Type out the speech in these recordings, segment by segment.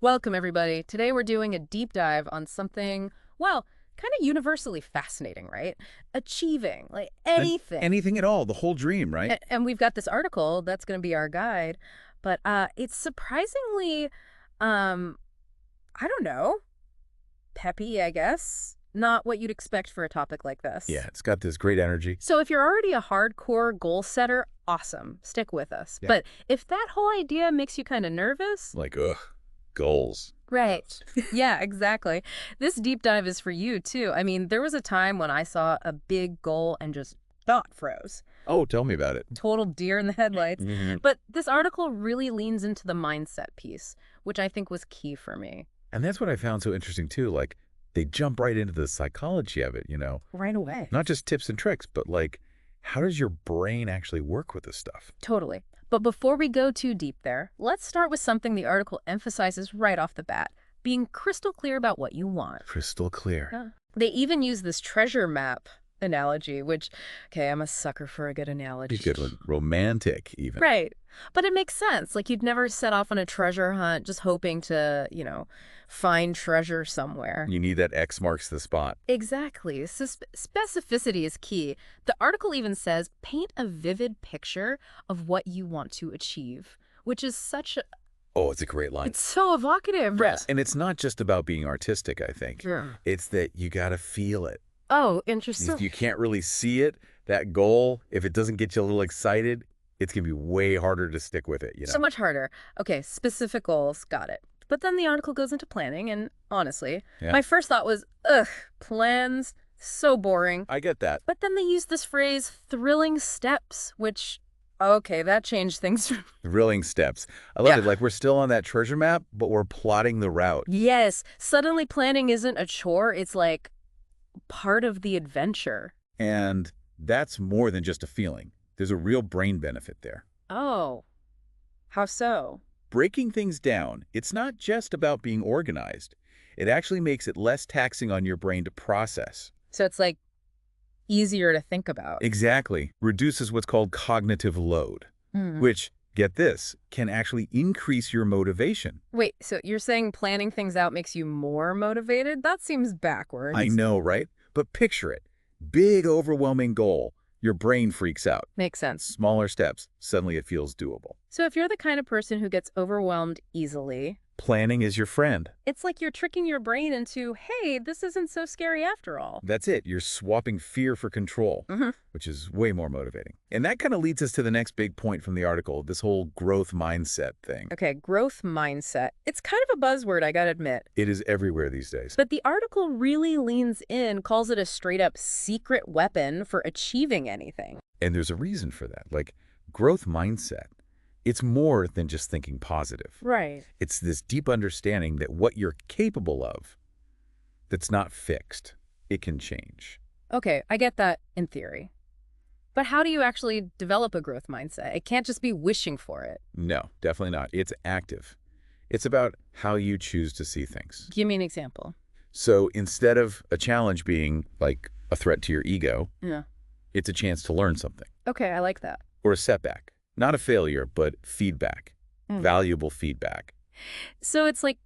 Welcome, everybody. Today we're doing a deep dive on something, well, kind of universally fascinating, right? Achieving, like And anything. anything at all, the whole dream, right? And we've got this article that's going to be our guide, but it's surprisingly, um, I don't know, peppy, I guess. Not what you'd expect for a topic like Yeah, this. it's got this great energy. So if you're already a hardcore goal setter, awesome, stick with us. Yeah. But if that whole idea makes you kind of nervous, Like, ugh, goals. right. Yeah, exactly. This deep dive is for you, too. I mean, there was a time when I saw a big goal and just thought froze. Oh, tell me about it. Total deer in the headlights. But this article really leans into the mindset piece, which I think was key for me. And that's what I found so interesting, too. Like, they jump right into the psychology of it, Right away. Not just tips and tricks, but like, how does your brain actually work with this stuff? Totally. But before we go too deep there, let's start with something the article emphasizes right off the bat, being crystal clear about what you want. Crystal clear. Yeah. They even use this treasure map analogy, which, okay, I'm a sucker for a good analogy. Be good one. Romantic, even. Right. But it makes sense. Like you'd never set off on a treasure hunt just hoping to, find treasure somewhere. You need that X marks the spot. Exactly. So specificity is key. The article even says paint a vivid picture of what you want to achieve, which is such a, Oh, it's a great line. it's so evocative. Yes. And it's not just about being artistic, I think. Yeah. It's that you got to feel it. Oh, If interesting. you can't really see it, that goal, if it doesn't get you a little excited, it's going to be way harder to stick with it, So much harder. Okay, specific goals, got it. But then the article goes into planning, and honestly, Yeah. my first thought was, ugh, plans, so boring. I get that. But then they use this phrase, thrilling steps, which, okay, that changed things. Thrilling steps. I love Yeah. it. Like we're still on that treasure map, but we're plotting the route. Yes, suddenly planning isn't a chore, it's like part of the adventure. And that's more than just a feeling. There's a real brain benefit there. Oh, how so? Breaking things down, it's not just about being organized. It actually makes it less taxing on your brain to process. So it's like easier to think about. Exactly. Reduces what's called cognitive load, Hmm. which, get this, can actually increase your motivation. Wait, so you're saying planning things out makes you more motivated? That seems backwards. I know, right? But picture it. Big, overwhelming goal. Your brain freaks out. Makes sense. Smaller steps. Suddenly it feels doable. So if you're the kind of person who gets overwhelmed easily, Planning is your friend. it's like you're tricking your brain into, hey, this isn't so scary after all. That's it. You're swapping fear for control, Mhm. which is way more motivating. And that kind of leads us to the next big point from the article, this whole growth mindset thing. Okay, growth mindset. It's kind of a buzzword, I gotta admit. It is everywhere these days. But the article really leans in, calls it a straight-up secret weapon for achieving anything. And there's a reason for that. Like, growth mindset, it's more than just thinking positive. Right. It's this deep understanding that what you're capable of, that's not fixed. It can change. Okay, I get that in theory. But how do you actually develop a growth mindset? It can't just be wishing for it. No, definitely not. It's active. It's about how you choose to see things. Give me an example. So instead of a challenge being like a threat to your ego, Yeah. it's a chance to learn something. Okay, I like that. Or a setback. Not a failure, but feedback. Mm. Valuable feedback. So it's like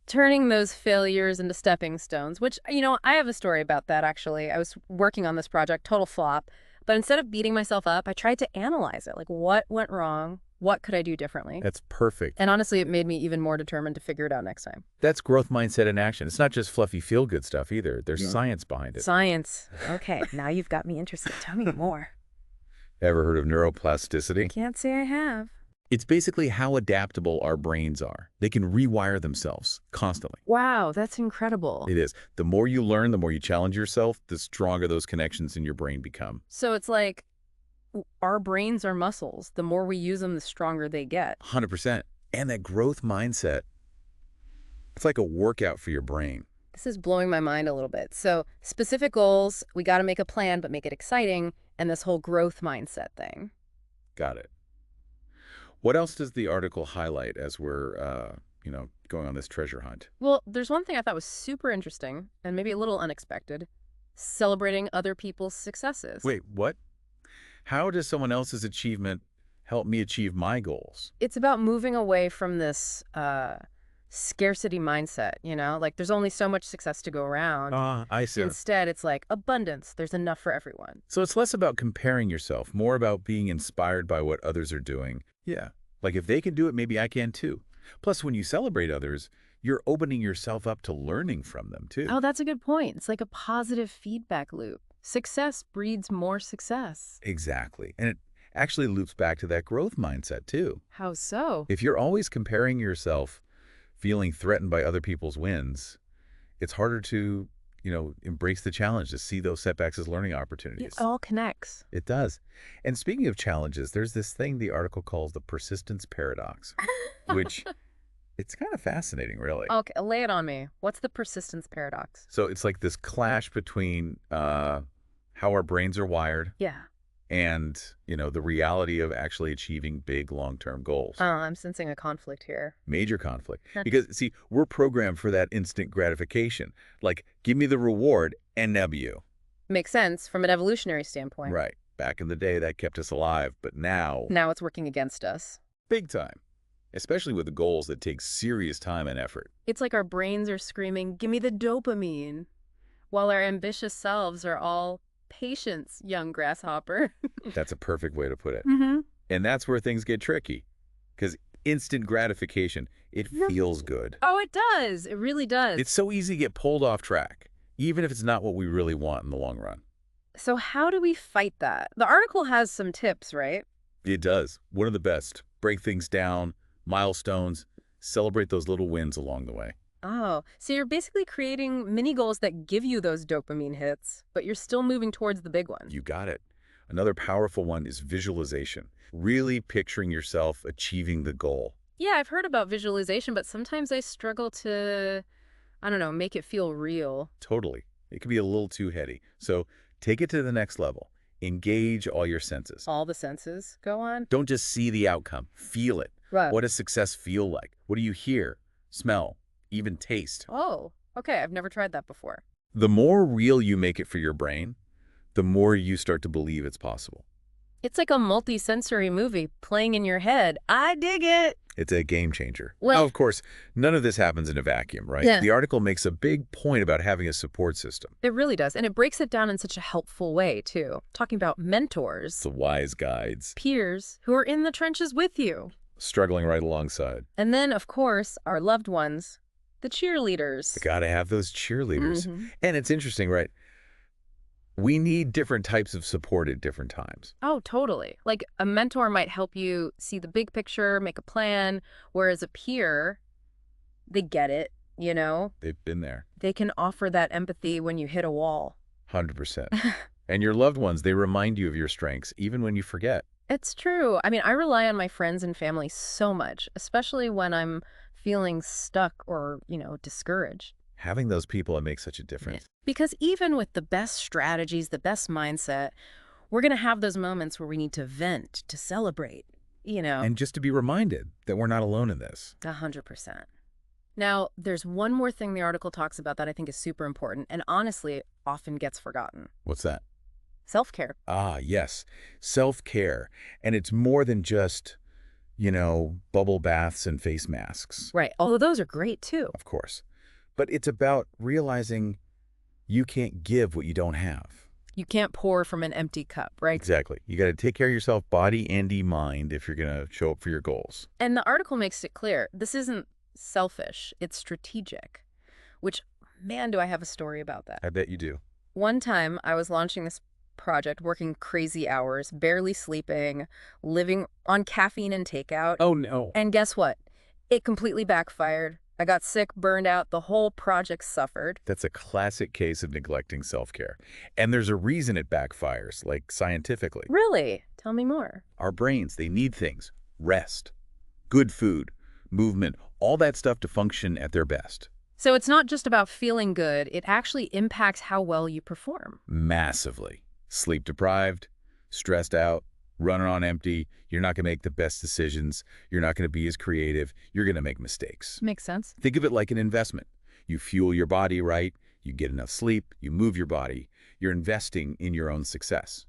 turning those failures into stepping stones, which, I have a story about that, actually. I was working on this project, total flop. But instead of beating myself up, I tried to analyze it. Like, what went wrong? What could I do differently? That's perfect. And honestly, it made me even more determined to figure it out next time. That's growth mindset in action. It's not just fluffy feel-good stuff either. There's Yeah. science behind it. Science. Okay, now you've got me interested. Tell me more. Ever heard of neuroplasticity? Can't say I have. It's basically how adaptable our brains are. They can rewire themselves constantly. Wow, that's incredible. It is. The more you learn, the more you challenge yourself, the stronger those connections in your brain become. So it's like our brains are muscles. The more we use them, the stronger they get. 100%. And that growth mindset, it's like a workout for your brain. This is blowing my mind a little bit. So specific goals, we got to make a plan, but make it exciting. And this whole growth mindset thing. Got it. What else does the article highlight as we're, going on this treasure hunt? Well, there's one thing I thought was super interesting and maybe a little unexpected. Celebrating other people's successes. Wait, what? How does someone else's achievement help me achieve my goals? It's about moving away from this scarcity mindset, like there's only so much success to go around. Ah, I see. Instead, it's like abundance. There's enough for everyone. So it's less about comparing yourself, more about being inspired by what others are doing. Yeah. Like if they can do it, maybe I can too. Plus, when you celebrate others, you're opening yourself up to learning from them too. Oh, that's a good point. It's like a positive feedback loop. Success breeds more success. Exactly. And it actually loops back to that growth mindset too. How so? If you're always comparing yourself, feeling threatened by other people's wins, it's harder to, embrace the challenge, to see those setbacks as learning opportunities. It all connects. It does. And speaking of challenges, there's this thing the article calls the persistence paradox, which it's kind of fascinating, really. Okay, lay it on me. What's the persistence paradox? So it's like this clash between how our brains are wired Yeah. and, the reality of actually achieving big long-term goals. I'm sensing a conflict here. Major conflict. Because, see, we're programmed for that instant gratification. Like, give me the reward and nub you. Makes sense from an evolutionary standpoint. Right. Back in the day, that kept us alive. But now, Now it's working against us. big time. Especially with the goals that take serious time and effort. It's like our brains are screaming, give me the dopamine, while our ambitious selves are all patience, young grasshopper. That's a perfect way to put it. Mm-hmm. And that's where things get tricky. Because instant gratification, it feels good. Oh, it does. It really does. It's so easy to get pulled off track, even if it's not what we really want in the long run. So how do we fight that? The article has some tips, right? It does. One of the best. Break things down, milestones, celebrate those little wins along the way. Oh, so you're basically creating mini goals that give you those dopamine hits, but you're still moving towards the big one. You got it. Another powerful one is visualization. Really picturing yourself achieving the goal. Yeah, I've heard about visualization, but sometimes I struggle to, I don't know, make it feel real. Totally. It can be a little too heady. So take it to the next level. Engage all your senses. All the senses go on? Don't just see the outcome. Feel it. Right. What does success feel like? What do you hear, smell, even taste? Oh, okay. I've never tried that before. The more real you make it for your brain, the more you start to believe it's possible. It's like a multi-sensory movie playing in your head. I dig it. It's a game changer. Well- Now, of course, none of this happens in a vacuum, right? Yeah. The article makes a big point about having a support system. It really does. And it breaks it down in such a helpful way, too. Talking about mentors, The wise guides, peers who are in the trenches with you. struggling right alongside. And then, of course, our loved ones, the cheerleaders. Gotta have those cheerleaders. Mhm. And it's interesting, right? We need different types of support at different times. Oh, totally. Like a mentor might help you see the big picture, make a plan, whereas a peer, they get it, They've been there. They can offer that empathy when you hit a wall. 100%. And your loved ones, they remind you of your strengths, even when you forget. It's true. I mean, I rely on my friends and family so much, especially when I'm feeling stuck or, discouraged. Having those people, it makes such a difference. Because even with the best strategies, the best mindset, we're going to have those moments where we need to vent, to celebrate, And just to be reminded that we're not alone in this. 100%. Now, there's one more thing the article talks about that I think is super important and honestly often gets forgotten. What's that? Self-care. Ah, yes. Self-care. And it's more than just, bubble baths and face masks, Right. Although those are great too. of course. But it's about realizing you can't give what you don't have. You can't pour from an empty cup, right? Exactly. You got to take care of yourself, body and mind, if you're going to show up for your goals. And the article makes it clear this isn't selfish, it's strategic, which, man, do I have a story about that. I bet you do. One time I was launching this project, working crazy hours, barely sleeping, living on caffeine and takeout. Oh, no. And guess what? It completely backfired. I got sick, burned out, the whole project suffered. That's a classic case of neglecting self-care. And there's a reason it backfires, like scientifically. Really? Tell me more. Our brains, they need things. Rest, good food, movement, all that stuff to function at their best. So it's not just about feeling good, it actually impacts how well you perform. Massively. Sleep deprived, stressed out, running on empty, you're not going to make the best decisions, you're not going to be as creative, you're going to make mistakes. Makes sense. Think of it like an investment. You fuel your body right, you get enough sleep, you move your body, you're investing in your own success.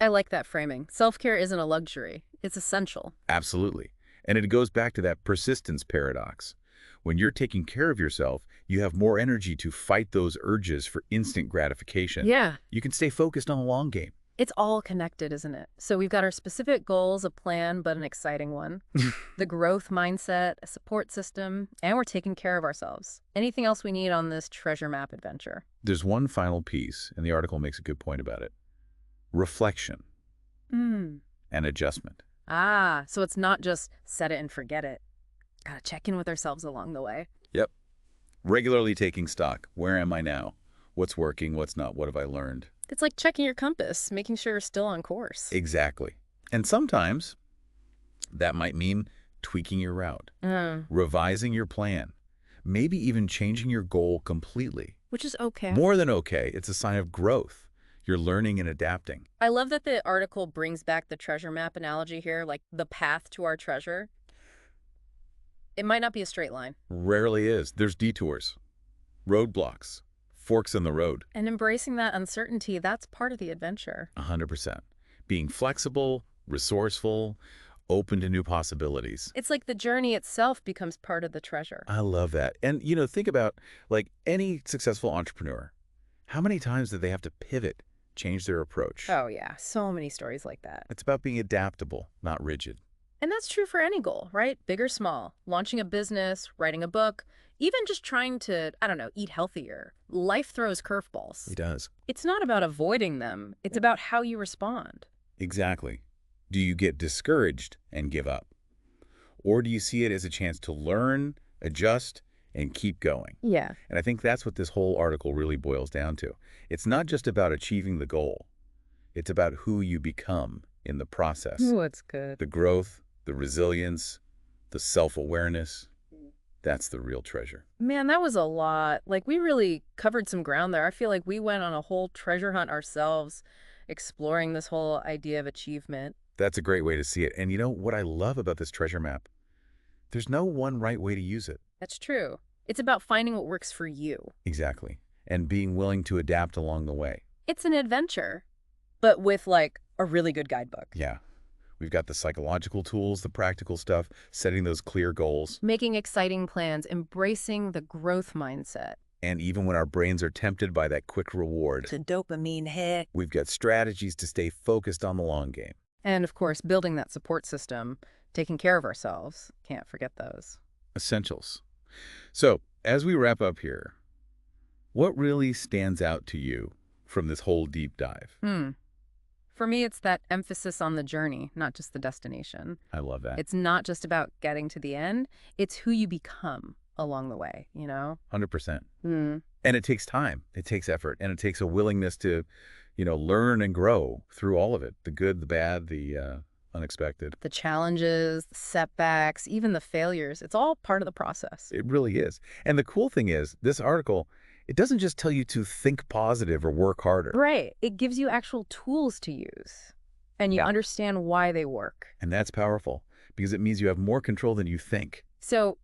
I like that framing. Self-care isn't a luxury. It's essential. Absolutely. And it goes back to that persistence paradox. When you're taking care of yourself, you have more energy to fight those urges for instant gratification. Yeah. You can stay focused on the long game. It's all connected, isn't it? So we've got our specific goals, a plan, but an exciting one. The growth mindset, a support system, and we're taking care of ourselves. Anything else we need on this treasure map adventure? There's one final piece, and the article makes a good point about it. Reflection Mm. and adjustment. Ah, so it's not just set it and forget it. Gotta check in with ourselves along the way. Yep. Regularly taking stock. Where am I now? What's working? What's not? What have I learned? It's like checking your compass, making sure you're still on course. Exactly. And sometimes that might mean tweaking your route, Mm. revising your plan, maybe even changing your goal completely. Which is okay. More than okay. It's a sign of growth. You're learning and adapting. I love that the article brings back the treasure map analogy here, like the path to our treasure. It might not be a straight line. Rarely is. There's detours, roadblocks, forks in the road. And embracing that uncertainty, that's part of the adventure. 100%. Being flexible, resourceful, open to new possibilities. It's like the journey itself becomes part of the treasure. I love that. And, think about, like, any successful entrepreneur. How many times did they have to pivot, change their approach? Oh yeah, so many stories like that. It's about being adaptable, not rigid. And that's true for any goal, right? Big or small. Launching a business, writing a book, even just trying to, I don't know, eat healthier. Life throws curveballs. It does. It's not about avoiding them. It's about how you respond. Exactly. Do you get discouraged and give up? Or do you see it as a chance to learn, adjust, and keep going? Yeah. And I think that's what this whole article really boils down to. It's not just about achieving the goal. It's about who you become in the process. Ooh, that's good. The growth, the resilience, the self-awareness. That's the real treasure. Man, that was a lot. Like, we really covered some ground there. I feel like we went on a whole treasure hunt ourselves, exploring this whole idea of achievement. That's a great way to see it. And what I love about this treasure map? There's no one right way to use it. That's true. It's about finding what works for you. Exactly. And being willing to adapt along the way. It's an adventure, but with, like, a really good guidebook. Yeah. We've got the psychological tools, the practical stuff, setting those clear goals. Making exciting plans, embracing the growth mindset. And even when our brains are tempted by that quick reward, The dopamine hit. we've got strategies to stay focused on the long game. And, of course, building that support system, taking care of ourselves. Can't forget those. Essentials. So, as we wrap up here, what really stands out to you from this whole deep dive? For me, it's that emphasis on the journey, not just the destination. I love that. It's not just about getting to the end. It's who you become along the way, 100%. Mm. And it takes time. It takes effort. And it takes a willingness to, learn and grow through all of it. The good, the bad, the unexpected. The challenges, the setbacks, even the failures, it's all part of the process. It really is. And the cool thing is, this article, it doesn't just tell you to think positive or work harder. Right. It gives you actual tools to use, and you Yeah. understand why they work. And that's powerful because it means you have more control than you think. So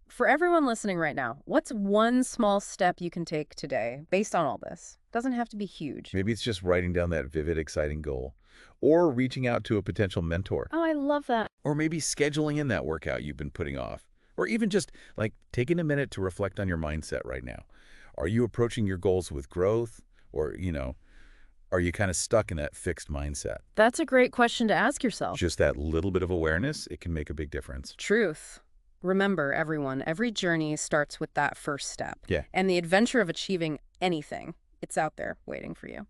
for everyone listening right now, what's one small step you can take today based on all this? Doesn't have to be huge. Maybe it's just writing down that vivid, exciting goal or reaching out to a potential mentor Oh, I love that. or maybe scheduling in that workout you've been putting off or even just like taking a minute to reflect on your mindset right now. Are you approaching your goals with growth or, are you kind of stuck in that fixed mindset? That's a great question to ask yourself. Just that little bit of awareness, it can make a big difference. Truth. Remember, everyone, every journey starts with that first step. Yeah. And the adventure of achieving anything, it's out there waiting for you.